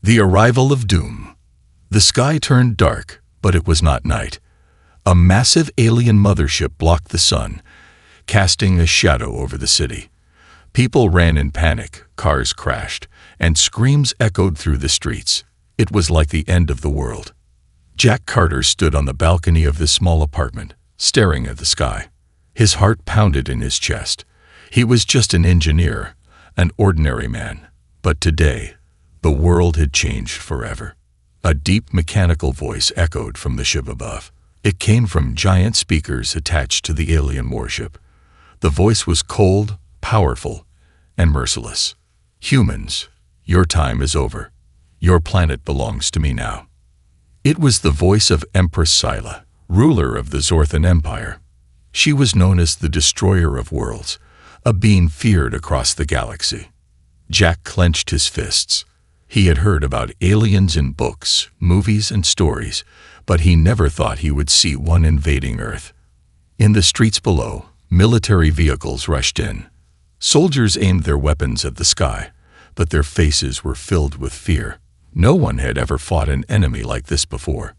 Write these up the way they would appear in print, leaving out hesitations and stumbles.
The arrival of doom. The sky turned dark, but it was not night. A massive alien mothership blocked the sun, casting a shadow over the city. People ran in panic, cars crashed, and screams echoed through the streets. It was like the end of the world. Jack Carter stood on the balcony of his small apartment, staring at the sky. His heart pounded in his chest. He was just an engineer, an ordinary man. But today, the world had changed forever. A deep mechanical voice echoed from the ship above. It came from giant speakers attached to the alien warship. The voice was cold, powerful, and merciless. Humans, your time is over. Your planet belongs to me now. It was the voice of Empress Scylla, ruler of the Zorthan Empire. She was known as the Destroyer of Worlds, a being feared across the galaxy. Jack clenched his fists. He had heard about aliens in books, movies, and stories, but he never thought he would see one invading Earth. In the streets below, military vehicles rushed in. Soldiers aimed their weapons at the sky, but their faces were filled with fear. No one had ever fought an enemy like this before.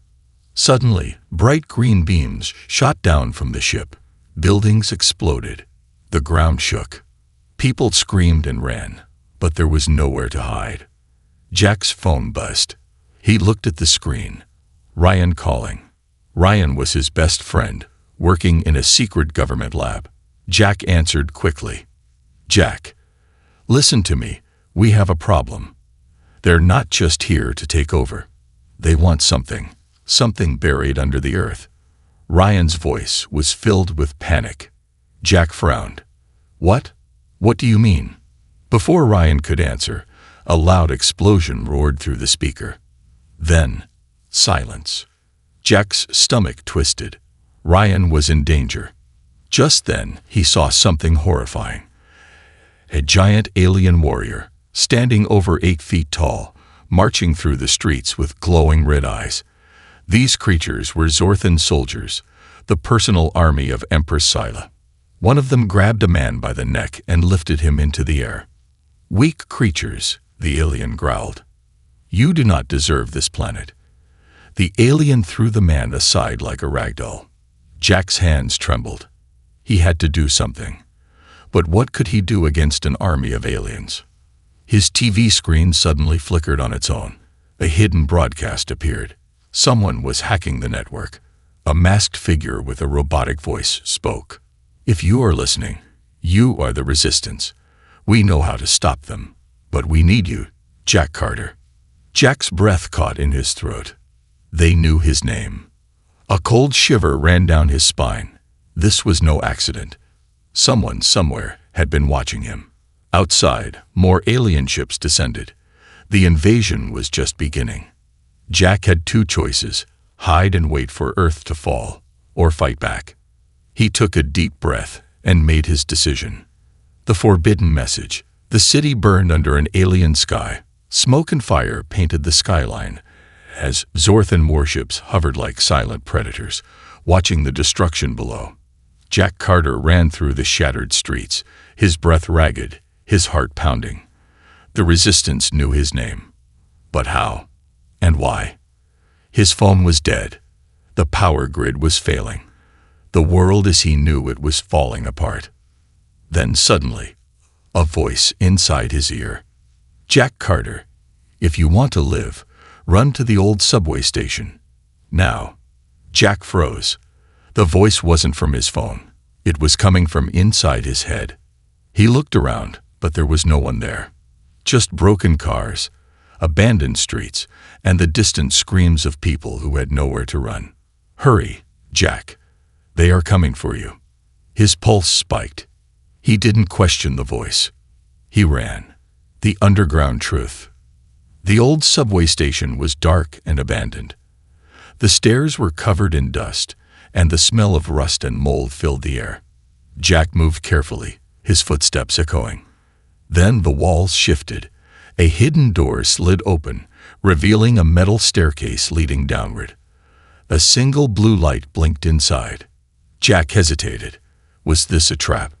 Suddenly, bright green beams shot down from the ship. Buildings exploded. The ground shook. People screamed and ran, but there was nowhere to hide. Jack's phone buzzed. He looked at the screen. Ryan calling. Ryan was his best friend, working in a secret government lab. Jack answered quickly. Jack, listen to me. We have a problem. They're not just here to take over. They want something buried under the earth. Ryan's voice was filled with panic. Jack frowned. What? What do you mean? Before Ryan could answer, a loud explosion roared through the speaker. Then, silence. Jack's stomach twisted. Ryan was in danger. Just then, he saw something horrifying. A giant alien warrior, standing over 8 feet tall, marching through the streets with glowing red eyes. These creatures were Zorthan soldiers, the personal army of Empress Scylla. One of them grabbed a man by the neck and lifted him into the air. Weak creatures, the alien growled. You do not deserve this planet. The alien threw the man aside like a ragdoll. Jack's hands trembled. He had to do something. But what could he do against an army of aliens? His TV screen suddenly flickered on its own. A hidden broadcast appeared. Someone was hacking the network. A masked figure with a robotic voice spoke. If you are listening, you are the resistance. We know how to stop them. But we need you, Jack Carter. Jack's breath caught in his throat. They knew his name. A cold shiver ran down his spine. This was no accident. Someone somewhere had been watching him. Outside, more alien ships descended. The invasion was just beginning. Jack had 2 choices: hide and wait for Earth to fall, or fight back. He took a deep breath and made his decision. The forbidden message. The city burned under an alien sky. Smoke and fire painted the skyline as Zorthan warships hovered like silent predators, watching the destruction below. Jack Carter ran through the shattered streets, his breath ragged, his heart pounding. The resistance knew his name. But how? And why? His phone was dead. The power grid was failing. The world as he knew it was falling apart. Then suddenly, a voice inside his ear. Jack Carter, if you want to live, run to the old subway station. Now. Jack froze. The voice wasn't from his phone. It was coming from inside his head. He looked around, but there was no one there. Just broken cars, abandoned streets, and the distant screams of people who had nowhere to run. Hurry, Jack. They are coming for you. His pulse spiked. He didn't question the voice. He ran. The underground truth. The old subway station was dark and abandoned. The stairs were covered in dust, and the smell of rust and mold filled the air. Jack moved carefully, his footsteps echoing. Then the walls shifted. A hidden door slid open, revealing a metal staircase leading downward. A single blue light blinked inside. Jack hesitated. Was this a trap?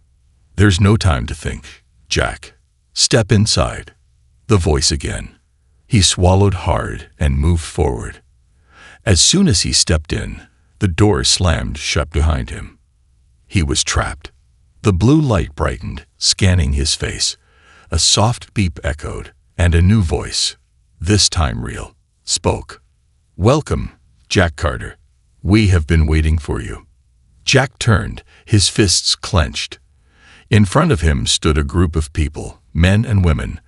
There's no time to think, Jack. Step inside. The voice again. He swallowed hard and moved forward. As soon as he stepped in, the door slammed shut behind him. He was trapped. The blue light brightened, scanning his face. A soft beep echoed, and a new voice, this time real, spoke. "Welcome, Jack Carter. We have been waiting for you." Jack turned, his fists clenched. In front of him stood a group of people, men and women,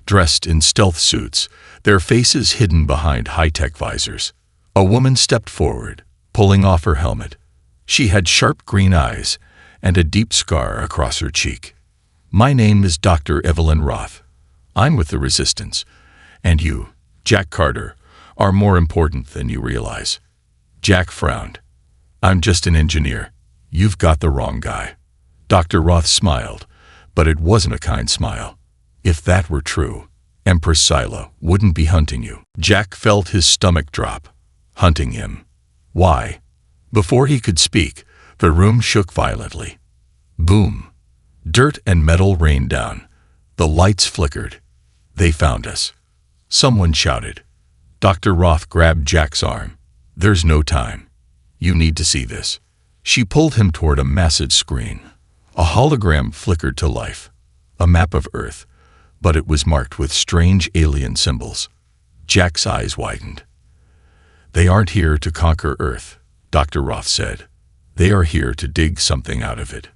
dressed in stealth suits, their faces hidden behind high-tech visors. A woman stepped forward, pulling off her helmet. She had sharp green eyes and a deep scar across her cheek. "My name is Dr. Evelyn Roth. I'm with the Resistance, and you, Jack Carter, are more important than you realize." Jack frowned. "I'm just an engineer. You've got the wrong guy." Dr. Roth smiled, but it wasn't a kind smile. If that were true, Empress Scylla wouldn't be hunting you. Jack felt his stomach drop. Hunting him. Why? Before he could speak, the room shook violently. Boom. Dirt and metal rained down. The lights flickered. "They found us," someone shouted. Dr. Roth grabbed Jack's arm. "There's no time. You need to see this." She pulled him toward a massive screen. A hologram flickered to life. A map of Earth, but it was marked with strange alien symbols. Jack's eyes widened. "They aren't here to conquer Earth," Dr. Roth said. "They are here to dig something out of it."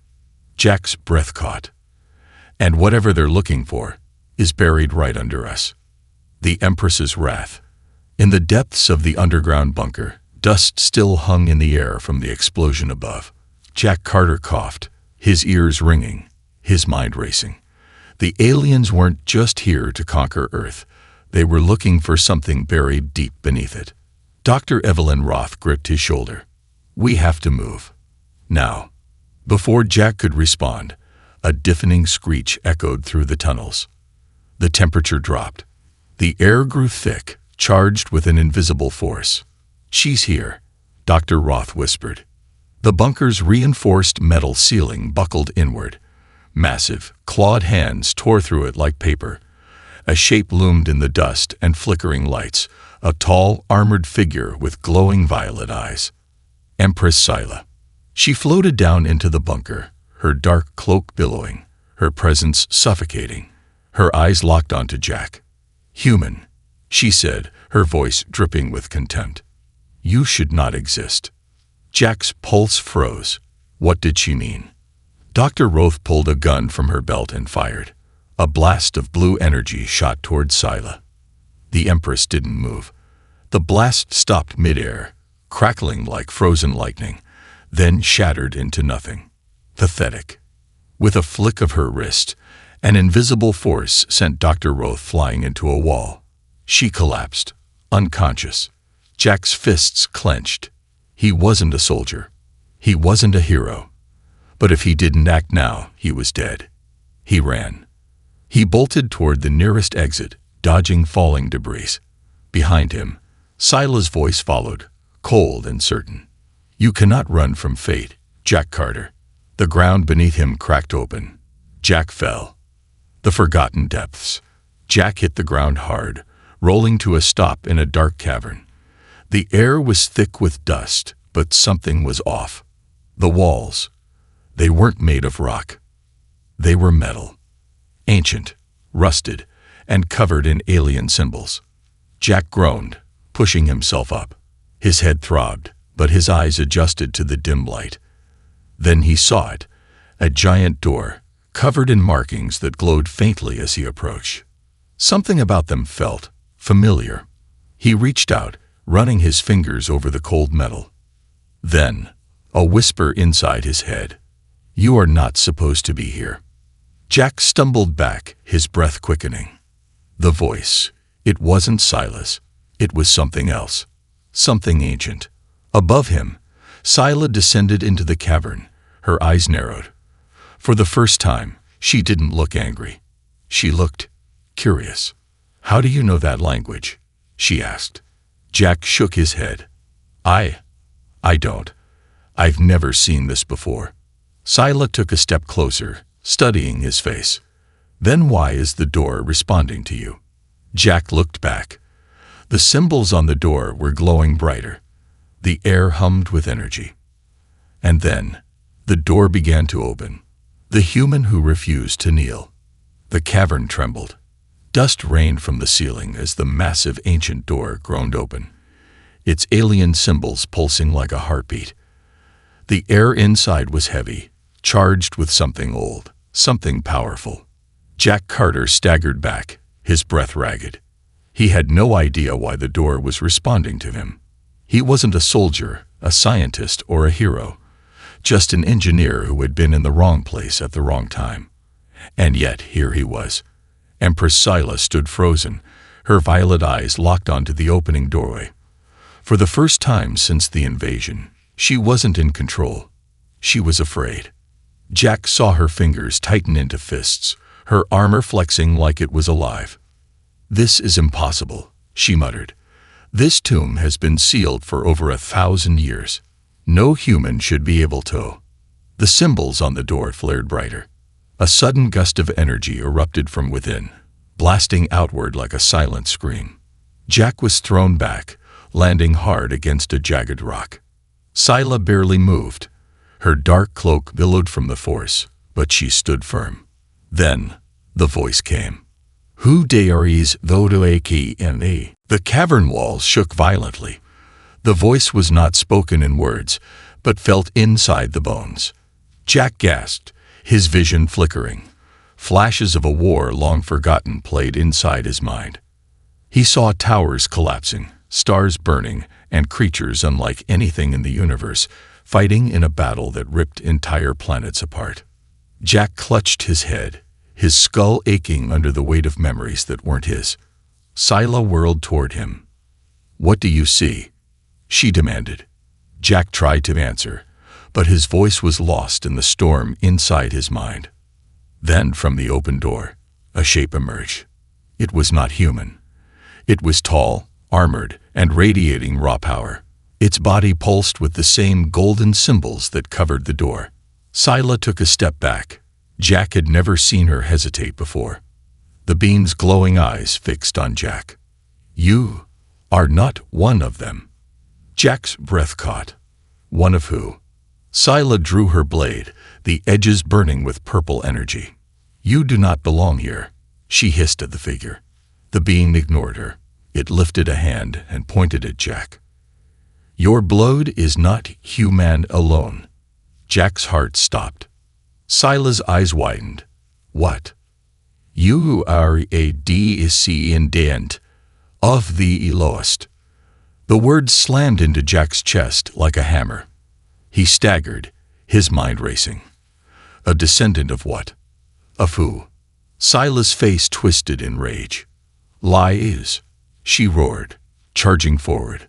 Jack's breath caught. "And whatever they're looking for is buried right under us." The Empress's wrath. In the depths of the underground bunker, dust still hung in the air from the explosion above. Jack Carter coughed, his ears ringing, his mind racing. The aliens weren't just here to conquer Earth. They were looking for something buried deep beneath it. Dr. Evelyn Roth gripped his shoulder. "We have to move. Now." Before Jack could respond, a deafening screech echoed through the tunnels. The temperature dropped. The air grew thick, charged with an invisible force. "She's here," Dr. Roth whispered. The bunker's reinforced metal ceiling buckled inward. Massive, clawed hands tore through it like paper. A shape loomed in the dust and flickering lights, a tall, armored figure with glowing violet eyes. Empress Scylla. She floated down into the bunker, her dark cloak billowing, her presence suffocating. Her eyes locked onto Jack. "Human," she said, her voice dripping with contempt. "You should not exist." Jack's pulse froze. What did she mean? Dr. Roth pulled a gun from her belt and fired. A blast of blue energy shot toward Scylla. The Empress didn't move. The blast stopped midair, crackling like frozen lightning, then shattered into nothing. Pathetic. With a flick of her wrist, an invisible force sent Dr. Roth flying into a wall. She collapsed, unconscious. Jack's fists clenched. He wasn't a soldier. He wasn't a hero. But if he didn't act now, he was dead. He ran. He bolted toward the nearest exit, dodging falling debris. Behind him, Scylla's voice followed, cold and certain. "You cannot run from fate, Jack Carter." The ground beneath him cracked open. Jack fell. The forgotten depths. Jack hit the ground hard, rolling to a stop in a dark cavern. The air was thick with dust, but something was off. The walls. They weren't made of rock. They were metal. Ancient, rusted, and covered in alien symbols. Jack groaned, pushing himself up. His head throbbed, but his eyes adjusted to the dim light. Then he saw it, a giant door, covered in markings that glowed faintly as he approached. Something about them felt familiar. He reached out, running his fingers over the cold metal. Then, a whisper inside his head. "You are not supposed to be here." Jack stumbled back, his breath quickening. The voice. It wasn't Scylla's. It was something else. Something ancient. Above him, Scylla descended into the cavern, her eyes narrowed. For the first time, she didn't look angry. She looked curious. "How do you know that language?" she asked. Jack shook his head. I don't. I've never seen this before." Scylla took a step closer, studying his face. "Then why is the door responding to you?" Jack looked back. The symbols on the door were glowing brighter. The air hummed with energy. And then, the door began to open. The human who refused to kneel. The cavern trembled. Dust rained from the ceiling as the massive ancient door groaned open, its alien symbols pulsing like a heartbeat. The air inside was heavy, charged with something old, something powerful. Jack Carter staggered back, his breath ragged. He had no idea why the door was responding to him. He wasn't a soldier, a scientist, or a hero, just an engineer who had been in the wrong place at the wrong time. And yet, here he was. Empress Scylla stood frozen, her violet eyes locked onto the opening doorway. For the first time since the invasion, she wasn't in control. She was afraid. Jack saw her fingers tighten into fists, her armor flexing like it was alive. "This is impossible," she muttered. "This tomb has been sealed for over 1,000 years. No human should be able to." The symbols on the door flared brighter. A sudden gust of energy erupted from within, blasting outward like a silent scream. Jack was thrown back, landing hard against a jagged rock. Scylla barely moved. Her dark cloak billowed from the force, but she stood firm. Then, the voice came. "Who dares vodoaki ne?" The cavern walls shook violently. The voice was not spoken in words, but felt inside the bones. Jack gasped, his vision flickering. Flashes of a war long forgotten played inside his mind. He saw towers collapsing, stars burning, and creatures unlike anything in the universe, fighting in a battle that ripped entire planets apart. Jack clutched his head, his skull aching under the weight of memories that weren't his. Scylla whirled toward him. "What do you see?" she demanded. Jack tried to answer, but his voice was lost in the storm inside his mind. Then, from the open door, a shape emerged. It was not human. It was tall, armored, and radiating raw power. Its body pulsed with the same golden symbols that covered the door. Scylla took a step back. Jack had never seen her hesitate before. The being's glowing eyes fixed on Jack. "You are not one of them." Jack's breath caught. One of who? Scylla drew her blade, the edges burning with purple energy. "You do not belong here," she hissed at the figure. The being ignored her. It lifted a hand and pointed at Jack. "Your blood is not human alone." Jack's heart stopped. Scylla's eyes widened. "What?" "You are a descendant of the Eloist." The words slammed into Jack's chest like a hammer. He staggered, his mind racing. A descendant of what? Of who? Scylla's face twisted in rage. "Lies," she roared, charging forward.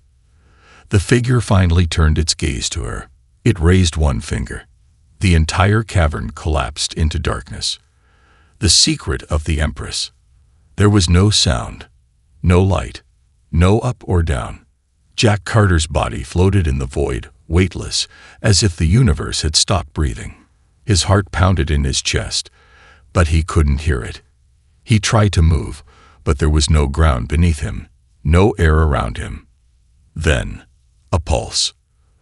The figure finally turned its gaze to her. It raised one finger. The entire cavern collapsed into darkness. The secret of the Empress. There was no sound, no light, no up or down. Jack Carter's body floated in the void, weightless, as if the universe had stopped breathing. His heart pounded in his chest, but he couldn't hear it. He tried to move, but there was no ground beneath him, no air around him. Then, a pulse,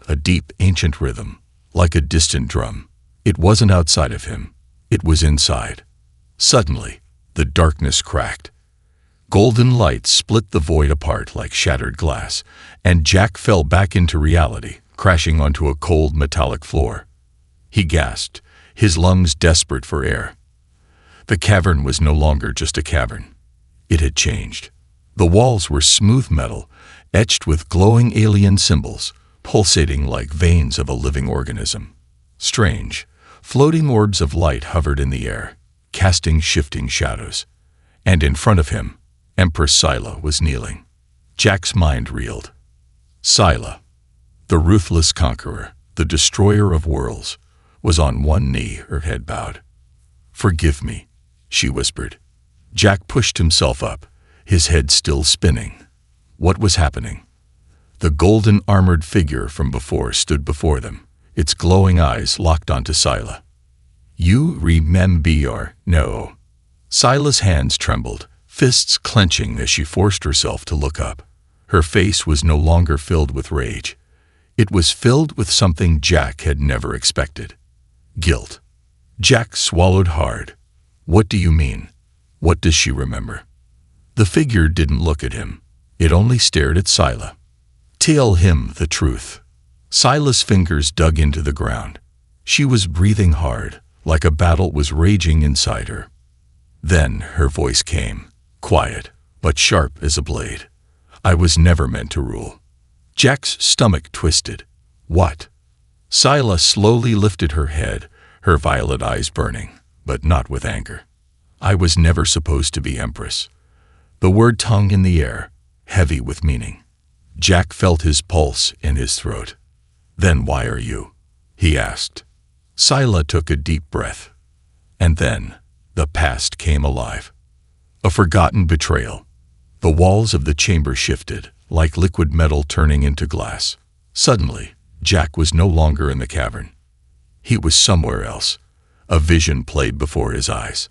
a deep, ancient rhythm, like a distant drum. It wasn't outside of him, it was inside. Suddenly, the darkness cracked. Golden light split the void apart like shattered glass, and Jack fell back into reality, crashing onto a cold metallic floor. He gasped, his lungs desperate for air. The cavern was no longer just a cavern. It had changed. The walls were smooth metal, etched with glowing alien symbols, pulsating like veins of a living organism. Strange, floating orbs of light hovered in the air, casting shifting shadows. And in front of him, Empress Scylla was kneeling. Jack's mind reeled. Scylla, the ruthless conqueror, the destroyer of worlds, was on one knee, her head bowed. "Forgive me," she whispered. Jack pushed himself up, his head still spinning. What was happening? The golden armored figure from before stood before them, its glowing eyes locked onto Scylla. "You remember, no?" Scylla's hands trembled, fists clenching as she forced herself to look up. Her face was no longer filled with rage. It was filled with something Jack had never expected. Guilt. Jack swallowed hard. What do you mean? What does she remember? The figure didn't look at him. It only stared at Scylla. Tell him the truth. Scylla's fingers dug into the ground. She was breathing hard, like a battle was raging inside her. Then her voice came, quiet, but sharp as a blade. I was never meant to rule. Jack's stomach twisted. What? Scylla slowly lifted her head, her violet eyes burning, but not with anger. I was never supposed to be Empress. The word hung in the air, heavy with meaning. Jack felt his pulse in his throat. Then why are you? He asked. Scylla took a deep breath. And then, the past came alive. A forgotten betrayal. The walls of the chamber shifted, like liquid metal turning into glass. Suddenly, Jack was no longer in the cavern. He was somewhere else. A vision played before his eyes.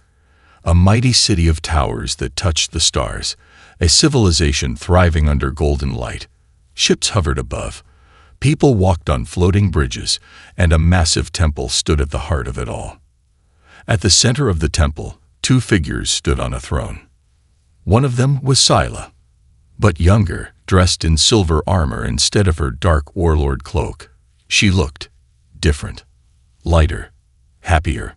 A mighty city of towers that touched the stars, a civilization thriving under golden light. Ships hovered above. People walked on floating bridges, and a massive temple stood at the heart of it all. At the center of the temple, two figures stood on a throne. One of them was Scylla, but younger, dressed in silver armor instead of her dark warlord cloak. She looked different, lighter, happier.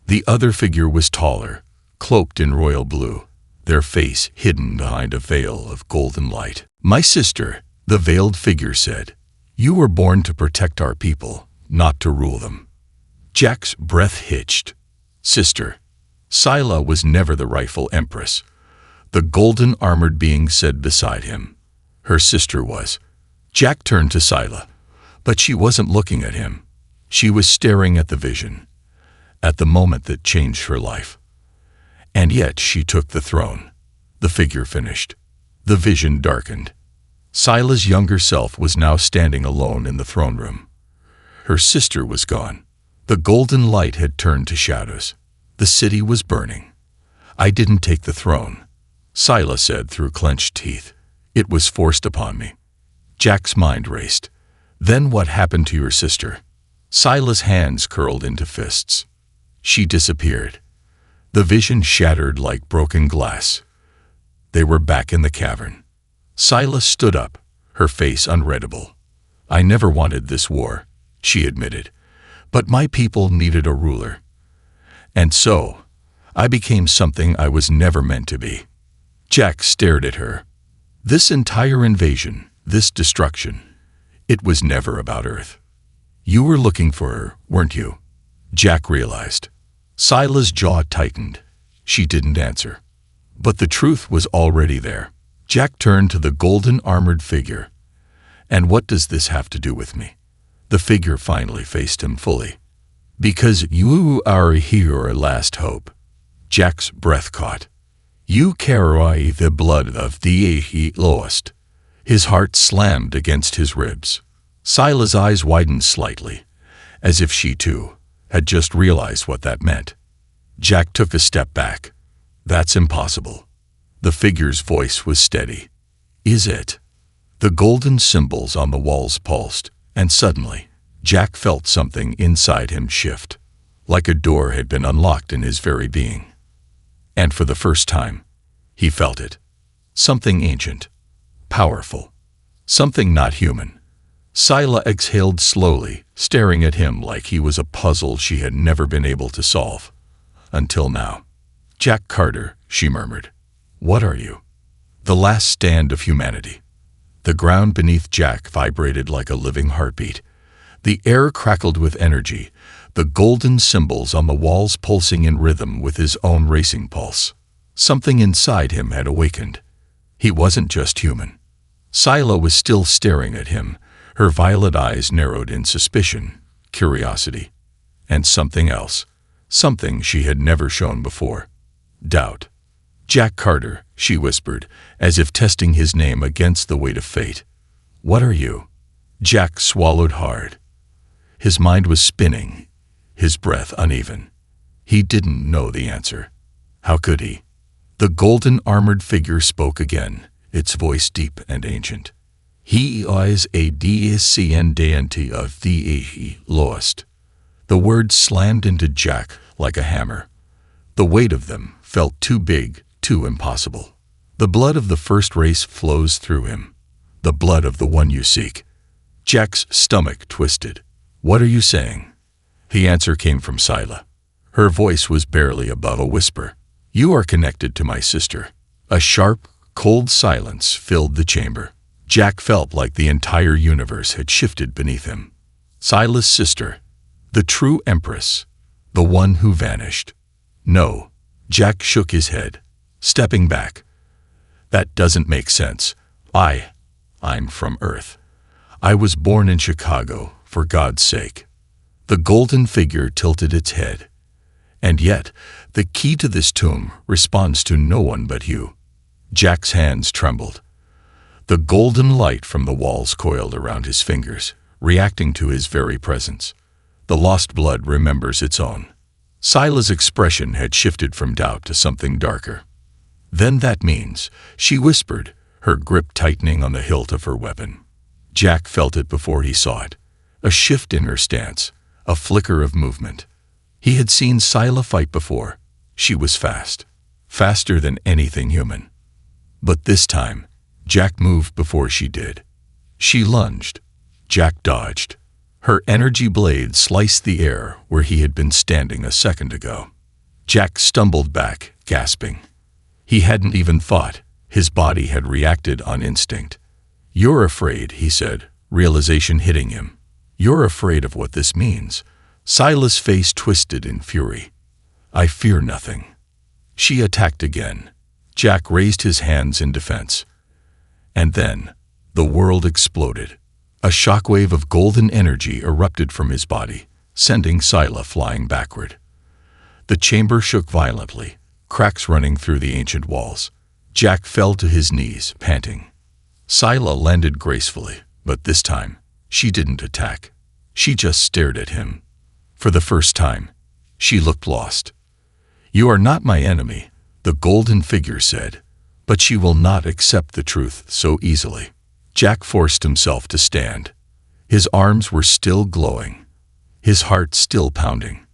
The other figure was taller, cloaked in royal blue, their face hidden behind a veil of golden light. My sister, the veiled figure said, you were born to protect our people, not to rule them. Jack's breath hitched. Sister. Scylla was never the rightful empress. The golden armored being said beside him. Her sister was. Jack turned to Scylla, but she wasn't looking at him. She was staring at the vision, at the moment that changed her life. And yet she took the throne. The figure finished. The vision darkened. Scylla's younger self was now standing alone in the throne room. Her sister was gone. The golden light had turned to shadows. The city was burning. I didn't take the throne, Scylla said through clenched teeth. It was forced upon me. Jack's mind raced. Then what happened to your sister? Scylla's hands curled into fists. She disappeared. The vision shattered like broken glass. They were back in the cavern. Scylla stood up, her face unreadable. I never wanted this war, she admitted, but my people needed a ruler. And so, I became something I was never meant to be. Jack stared at her. This entire invasion, this destruction, it was never about Earth. You were looking for her, weren't you? Jack realized. Scylla's jaw tightened. She didn't answer. But the truth was already there. Jack turned to the golden armored figure. And what does this have to do with me? The figure finally faced him fully. Because you are your last hope. Jack's breath caught. You carry the blood of the lost. His heart slammed against his ribs. Scylla's eyes widened slightly, as if she too had just realized what that meant. Jack took a step back. That's impossible. The figure's voice was steady. Is it? The golden symbols on the walls pulsed, and suddenly, Jack felt something inside him shift, like a door had been unlocked in his very being. And for the first time, he felt it. Something ancient, powerful, something not human. Scylla exhaled slowly, staring at him like he was a puzzle she had never been able to solve. Until now. Jack Carter, she murmured. What are you? The last stand of humanity. The ground beneath Jack vibrated like a living heartbeat. The air crackled with energy, the golden symbols on the walls pulsing in rhythm with his own racing pulse. Something inside him had awakened. He wasn't just human. Scylla was still staring at him, her violet eyes narrowed in suspicion, curiosity, and something else, something she had never shown before. Doubt. Jack Carter, she whispered, as if testing his name against the weight of fate. What are you? Jack swallowed hard. His mind was spinning, his breath uneven. He didn't know the answer. How could he? The golden armored figure spoke again, its voice deep and ancient. He is a descendant of the lost. The words slammed into Jack like a hammer. The weight of them felt too big, too impossible. The blood of the first race flows through him. The blood of the one you seek. Jack's stomach twisted. What are you saying? The answer came from Scylla. Her voice was barely above a whisper. You are connected to my sister. A sharp, cold silence filled the chamber. Jack felt like the entire universe had shifted beneath him. Scylla's sister. The true Empress. The one who vanished. No. Jack shook his head, stepping back. That doesn't make sense. I'm from Earth. I was born in Chicago, for God's sake. The golden figure tilted its head. And yet, the key to this tomb responds to no one but you. Jack's hands trembled. The golden light from the walls coiled around his fingers, reacting to his very presence. The lost blood remembers its own. Scylla's expression had shifted from doubt to something darker. Then that means, she whispered, her grip tightening on the hilt of her weapon. Jack felt it before he saw it. A shift in her stance, a flicker of movement. He had seen Scylla fight before. She was fast. Faster than anything human. But this time, Jack moved before she did. She lunged. Jack dodged. Her energy blade sliced the air where he had been standing a second ago. Jack stumbled back, gasping. He hadn't even thought. His body had reacted on instinct. You're afraid, he said, realization hitting him. You're afraid of what this means. Scylla's face twisted in fury. I fear nothing. She attacked again. Jack raised his hands in defense. And then, the world exploded. A shockwave of golden energy erupted from his body, sending Scylla flying backward. The chamber shook violently, cracks running through the ancient walls. Jack fell to his knees, panting. Scylla landed gracefully, but this time, she didn't attack. She just stared at him. For the first time, she looked lost. You are not my enemy, the golden figure said, but she will not accept the truth so easily. Jack forced himself to stand. His arms were still glowing, his heart still pounding.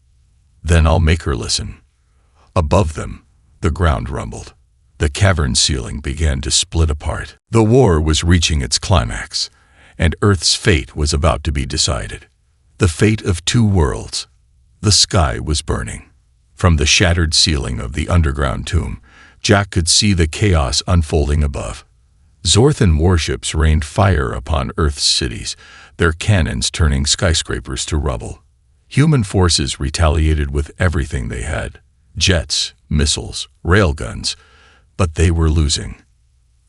Then I'll make her listen. Above them, the ground rumbled. The cavern ceiling began to split apart. The war was reaching its climax, and Earth's fate was about to be decided. The fate of two worlds. The sky was burning. From the shattered ceiling of the underground tomb, Jack could see the chaos unfolding above. Zorthan warships rained fire upon Earth's cities, their cannons turning skyscrapers to rubble. Human forces retaliated with everything they had. Jets, missiles, railguns. But they were losing.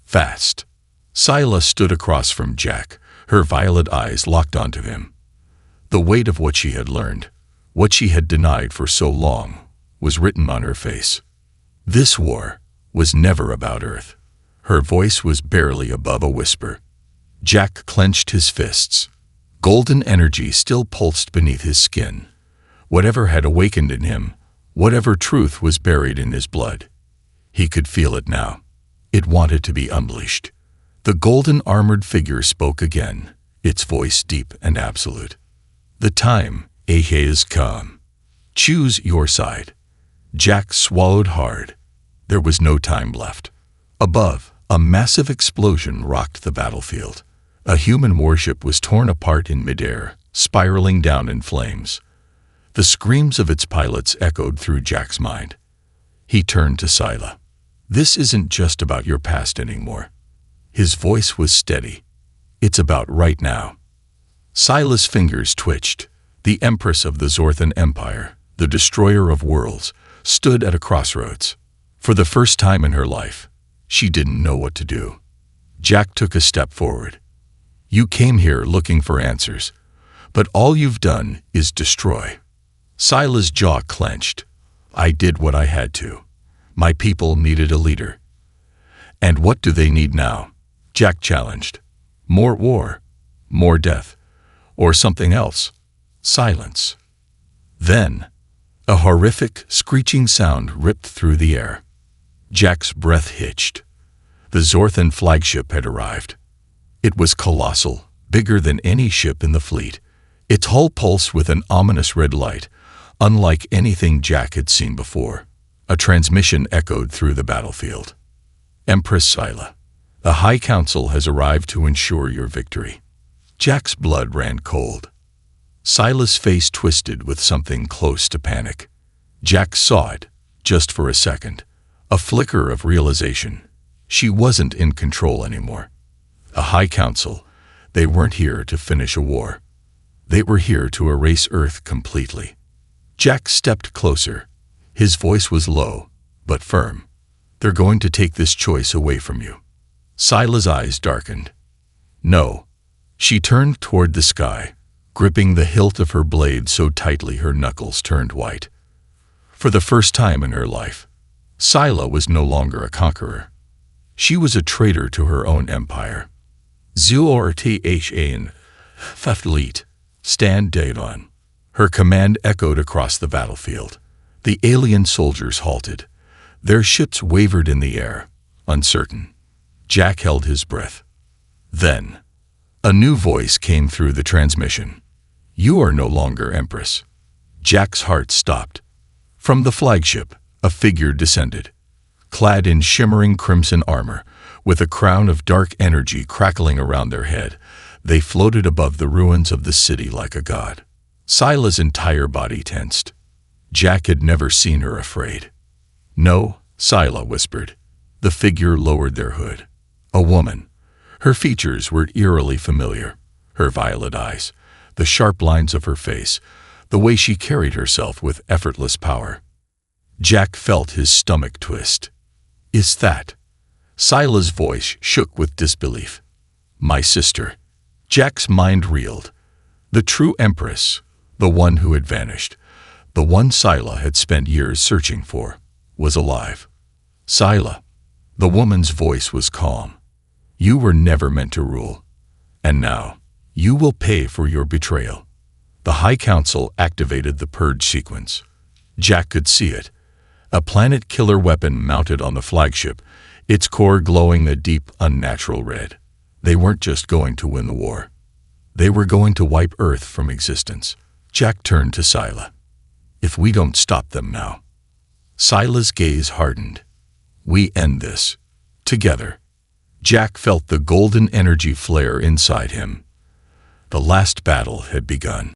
Fast. Scylla stood across from Jack, her violet eyes locked onto him. The weight of what she had learned, what she had denied for so long, was written on her face. This war was never about Earth. Her voice was barely above a whisper. Jack clenched his fists. Golden energy still pulsed beneath his skin. Whatever had awakened in him, whatever truth was buried in his blood, he could feel it now. It wanted to be unleashed. The golden armored figure spoke again, its voice deep and absolute. The time has come. Choose your side. Jack swallowed hard. There was no time left. Above, a massive explosion rocked the battlefield. A human warship was torn apart in midair, spiraling down in flames. The screams of its pilots echoed through Jack's mind. He turned to Scylla. This isn't just about your past anymore. His voice was steady. It's about right now. Scylla's fingers twitched. The Empress of the Zorthan Empire, the destroyer of worlds, stood at a crossroads. For the first time in her life, she didn't know what to do. Jack took a step forward. You came here looking for answers, but all you've done is destroy. Scylla's jaw clenched. I did what I had to. My people needed a leader. And what do they need now? Jack challenged. More war, more death, or something else. Silence. Then, a horrific, screeching sound ripped through the air. Jack's breath hitched. The Zorthan flagship had arrived. It was colossal, bigger than any ship in the fleet. Its hull pulsed with an ominous red light, unlike anything Jack had seen before. A transmission echoed through the battlefield. Empress Scylla, the High Council has arrived to ensure your victory. Jack's blood ran cold. Scylla's face twisted with something close to panic. Jack saw it, just for a second. A flicker of realization. She wasn't in control anymore. A High Council, they weren't here to finish a war. They were here to erase Earth completely. Jack stepped closer. His voice was low, but firm. They're going to take this choice away from you. Scylla's eyes darkened. No. She turned toward the sky, gripping the hilt of her blade so tightly her knuckles turned white. For the first time in her life, Scylla was no longer a conqueror. She was a traitor to her own empire. Zorthan Fleet, stand down. Her command echoed across the battlefield. The alien soldiers halted. Their ships wavered in the air, uncertain. Jack held his breath. Then, a new voice came through the transmission. You are no longer Empress. Jack's heart stopped. From the flagship, a figure descended, clad in shimmering crimson armor, with a crown of dark energy crackling around their head. They floated above the ruins of the city like a god. Scylla's entire body tensed. Jack had never seen her afraid. No, Scylla whispered. The figure lowered their hood. A woman. Her features were eerily familiar. Her violet eyes, the sharp lines of her face, the way she carried herself with effortless power. Jack felt his stomach twist. Is that? Scylla's voice shook with disbelief. My sister. Jack's mind reeled. The true Empress, the one who had vanished, the one Scylla had spent years searching for, was alive. Scylla. The woman's voice was calm. You were never meant to rule. And now, you will pay for your betrayal. The High Council activated the purge sequence. Jack could see it. A planet-killer weapon mounted on the flagship, its core glowing a deep, unnatural red. They weren't just going to win the war. They were going to wipe Earth from existence. Jack turned to Scylla. If we don't stop them now. Scylla's gaze hardened. We end this. Together. Jack felt the golden energy flare inside him. The last battle had begun.